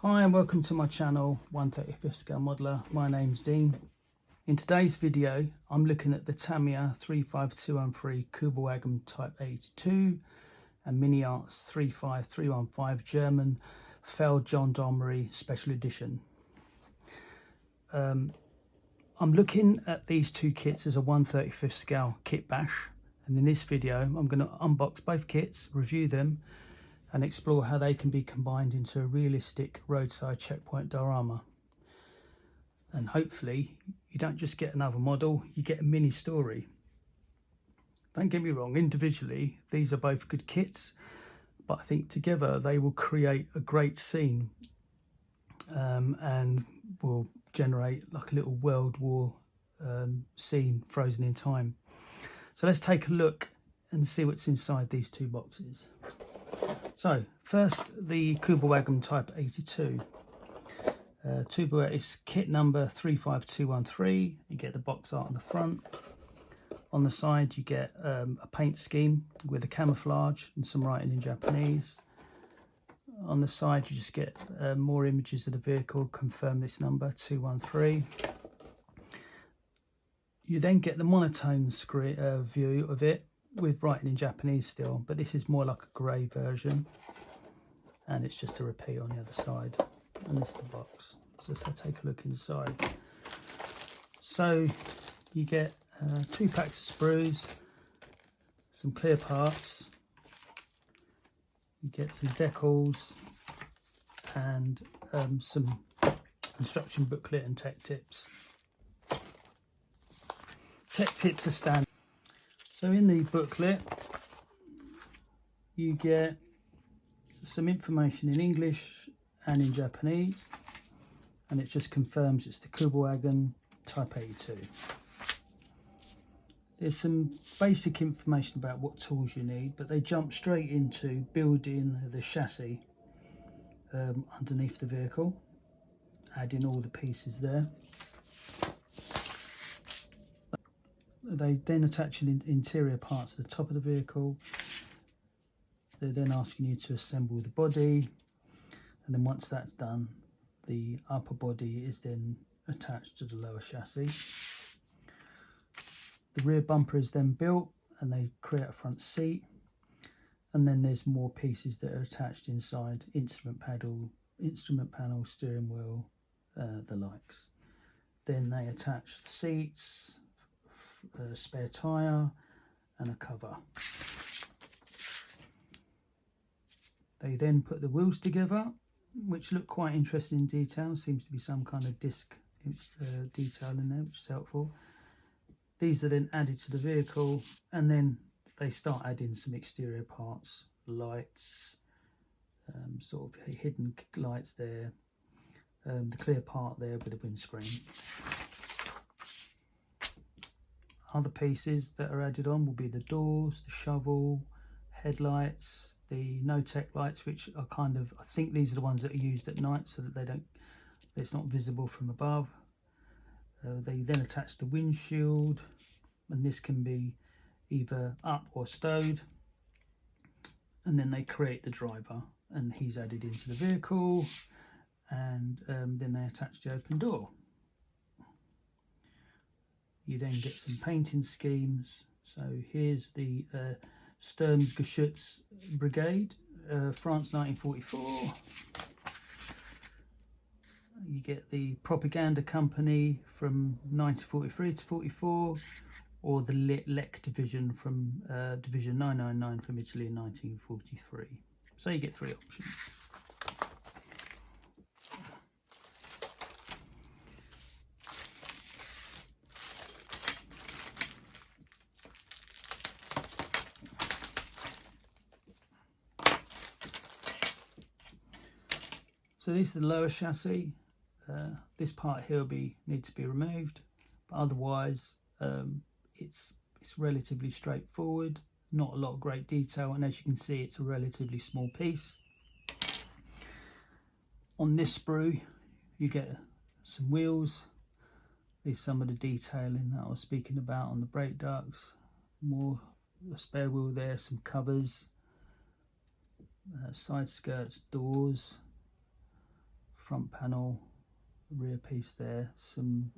Hi and welcome to my channel 1/35th scale modeler. My name's Dean. In today's video I'm looking at the Tamiya 35213 Kubelwagen Type 82 and MiniArt's 35315 German Feldgendarmerie Special Edition. I'm looking at these two kits as a 1/35th scale kit bash, and in this video I'm going to unbox both kits, review them and explore how they can be combined into a realistic roadside checkpoint diorama. And hopefully you don't just get another model, you get a mini story. Don't get me wrong, individually these are both good kits, but I think together they will create a great scene and will generate like a little World War scene frozen in time. So let's take a look and see what's inside these two boxes. So first, the Kübelwagen Type 82. Is kit number 35213. You get the box art on the front. On the side you get a paint scheme with a camouflage and some writing in Japanese. On the side you just get more images of the vehicle, confirm this number 213. You then get the monotone view of it with writing in Japanese still, but this is more like a grey version, and it's just a repeat on the other side. And this is the box. So let's take a look inside. So you get 2 packs of sprues, some clear parts, you get some decals and some instruction booklet and tech tips. Tech tips are standard. So in the booklet you get some information in English and in Japanese, and it just confirms it's the Kübelwagen Type 82. There's some basic information about what tools you need, but they jump straight into building the chassis underneath the vehicle, adding all the pieces there. They then attach an interior parts to the top of the vehicle. They're then asking you to assemble the body, and then once that's done, the upper body is then attached to the lower chassis. The rear bumper is then built and they create a front seat, and then there's more pieces that are attached inside: instrument panel, steering wheel, the likes. Then they attach the seats, a spare tyre and a cover. They then put the wheels together, which look quite interesting in detail. Seems to be some kind of disc detail in there, which is helpful. These are then added to the vehicle, and then they start adding some exterior parts, lights, sort of hidden lights there, the clear part there with the windscreen. Other pieces that are added on will be the doors, the shovel, headlights, the no-tech lights, which are kind of, I think these are the ones that are used at night so that it's not visible from above. They then attach the windshield, and this can be either up or stowed, and then they create the driver, and he's added into the vehicle, and then they attach the open door. You then get some painting schemes. So here's the Sturmgeschütz Brigade, France 1944. You get the propaganda company from 1943 to 44, or the Lech division from Division 999 from Italy in 1943. So you get 3 options. So this is the lower chassis. This part here will need to be removed, but otherwise it's relatively straightforward. Not a lot of great detail, and as you can see, it's a relatively small piece. On this sprue you get some wheels. There's some of the detailing that I was speaking about on the brake ducts. More a spare wheel there, some covers, side skirts, doors, front panel, rear piece there, some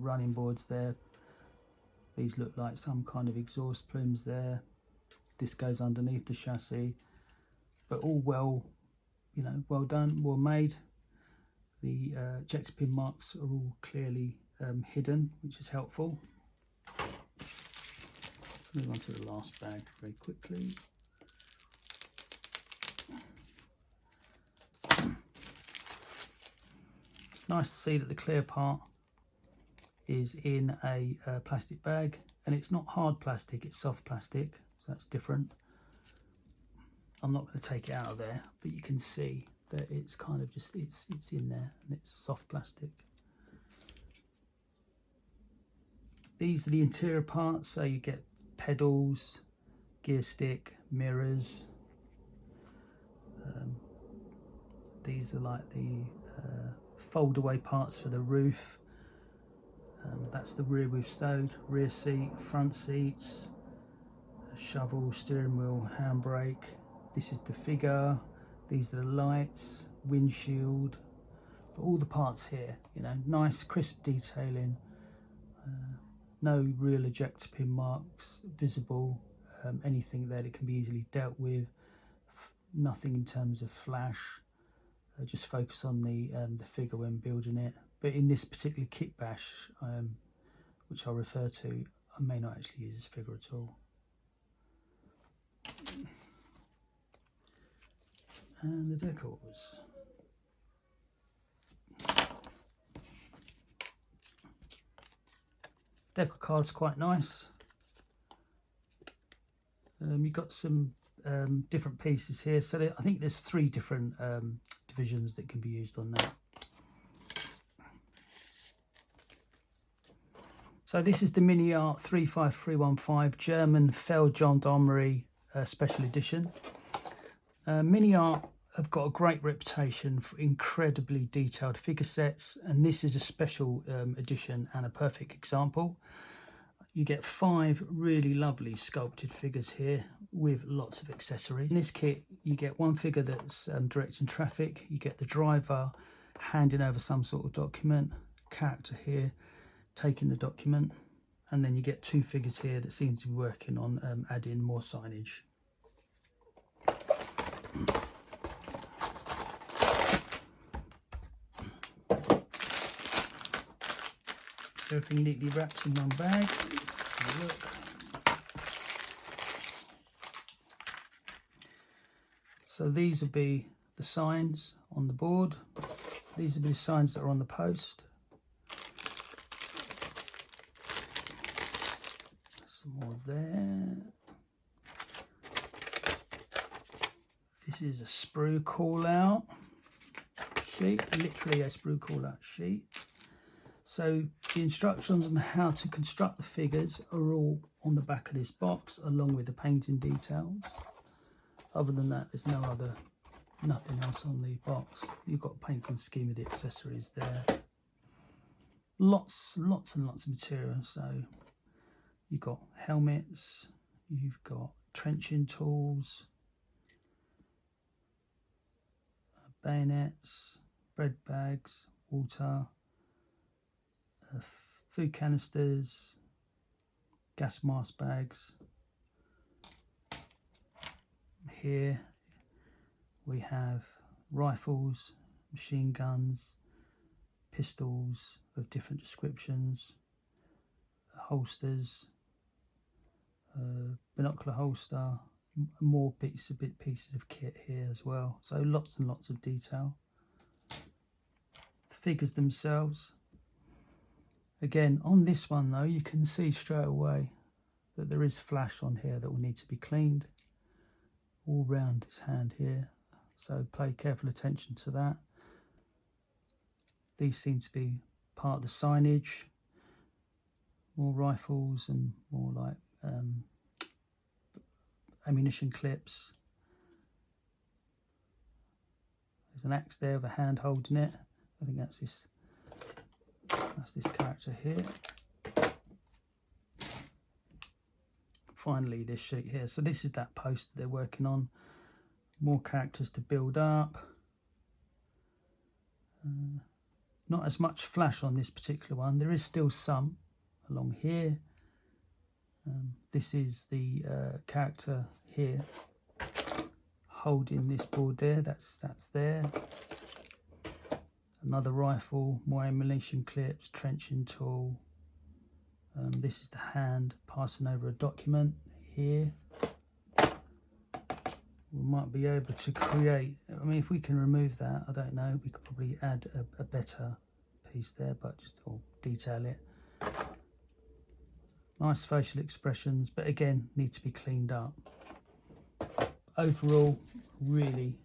running boards there. These look like some kind of exhaust plumes there. This goes underneath the chassis, but all well, you know, well done, well made. The ejector pin marks are all clearly hidden, which is helpful. Move on to the last bag very quickly. It's nice to see that the clear part is in a plastic bag, and it's not hard plastic, it's soft plastic, so that's different. I'm not going to take it out of there, but you can see that it's kind of just it's in there, and it's soft plastic. These are the interior parts, so you get pedals, gear stick, mirrors. These are like the fold away parts for the roof. That's the rear we've stowed, rear seat, front seats, shovel, steering wheel, handbrake. This is the figure, these are the lights, windshield, but all the parts here, you know, nice crisp detailing, no real ejector pin marks visible, anything there that can be easily dealt with, nothing in terms of flash, just focus on the figure when building it. But in this particular kit bash, which I'll refer to, I may not actually use this figure at all. And the decals. Decal card's quite nice. You've got some different pieces here, so I think there's 3 different divisions that can be used on that. So this is the MiniArt 35315 German Feldgendarmerie special edition. MiniArt have got a great reputation for incredibly detailed figure sets, and this is a special edition and a perfect example. You get 5 really lovely sculpted figures here with lots of accessories. In this kit, you get 1 figure that's directing traffic, you get the driver handing over some sort of document, character here taking the document, and then you get 2 figures here that seem to be working on adding more signage. Everything neatly wraps in one bag. Have a look. So these will be the signs on the board. These will be the signs that are on the post. Some more there. This is a sprue call out sheet, literally a sprue call out sheet. So the instructions on how to construct the figures are all on the back of this box, along with the painting details. Other than that, there's nothing else on the box. You've got a painting scheme of the accessories there. Lots and lots of material. So you've got helmets, you've got trenching tools, bayonets, bread bags, water, food canisters, gas mask bags. Here we have rifles, machine guns, pistols of different descriptions, holsters, binocular holster, more pieces of kit here as well. So lots and lots of detail. The figures themselves, again on this one though, you can see straight away that there is flash on here that will need to be cleaned all round his hand here, so pay careful attention to that. These seem to be part of the signage, more rifles and more like ammunition clips. There's an axe there with a hand holding it. I think that's this character here. Finally this sheet here, so this is that post that they're working on. More characters to build up. Not as much flash on this particular one. There is still some along here. This is the character here holding this board there. That's there. Another rifle, more ammunition clips, trenching tool. This is the hand passing over a document here. We might be able to create, I mean, if we can remove that, I don't know, we could probably add a better piece there, but just detail it. Nice facial expressions, but again, need to be cleaned up. Overall, really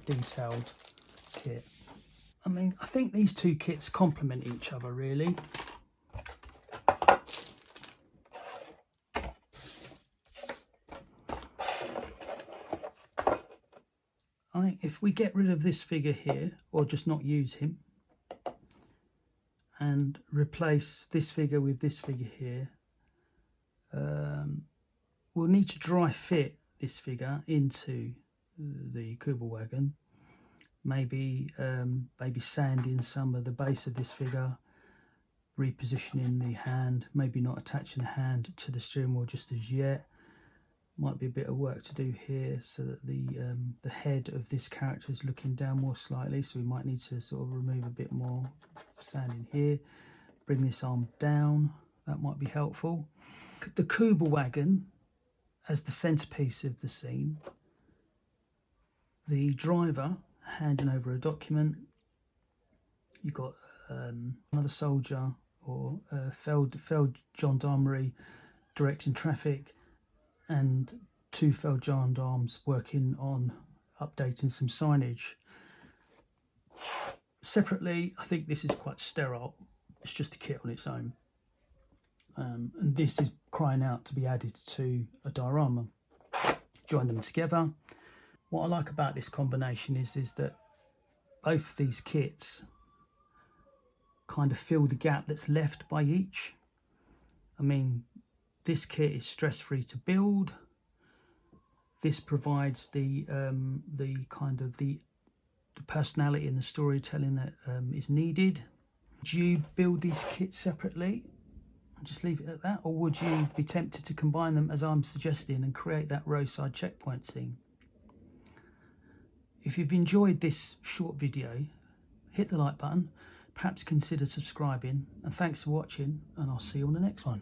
detailed kit. I mean, I think these two kits complement each other really. If we get rid of this figure here, or just not use him, and replace this figure with this figure here, we'll need to dry fit this figure into the Kubelwagen. Maybe sanding some of the base of this figure, repositioning the hand, maybe not attaching the hand to the steering wheel just as yet. Might be a bit of work to do here so that the head of this character is looking down more slightly, so we might need to sort of remove a bit more sanding here. Bring this arm down, that might be helpful. The Kubelwagen as the centerpiece of the scene. The driver handing over a document. You've got another soldier or Feldgendarmerie directing traffic, and two Feldgendarmes working on updating some signage. Separately, I think this is quite sterile. It's just a kit on its own. And this is crying out to be added to a diorama. Join them together. What I like about this combination is that both these kits kind of fill the gap that's left by each. I mean, this kit is stress-free to build. This provides the kind of the personality and the storytelling that is needed. Would you build these kits separately and just leave it at that, or would you be tempted to combine them as I'm suggesting and create that roadside checkpoint scene? If you've enjoyed this short video, hit the like button, perhaps consider subscribing, and thanks for watching, and I'll see you on the next one.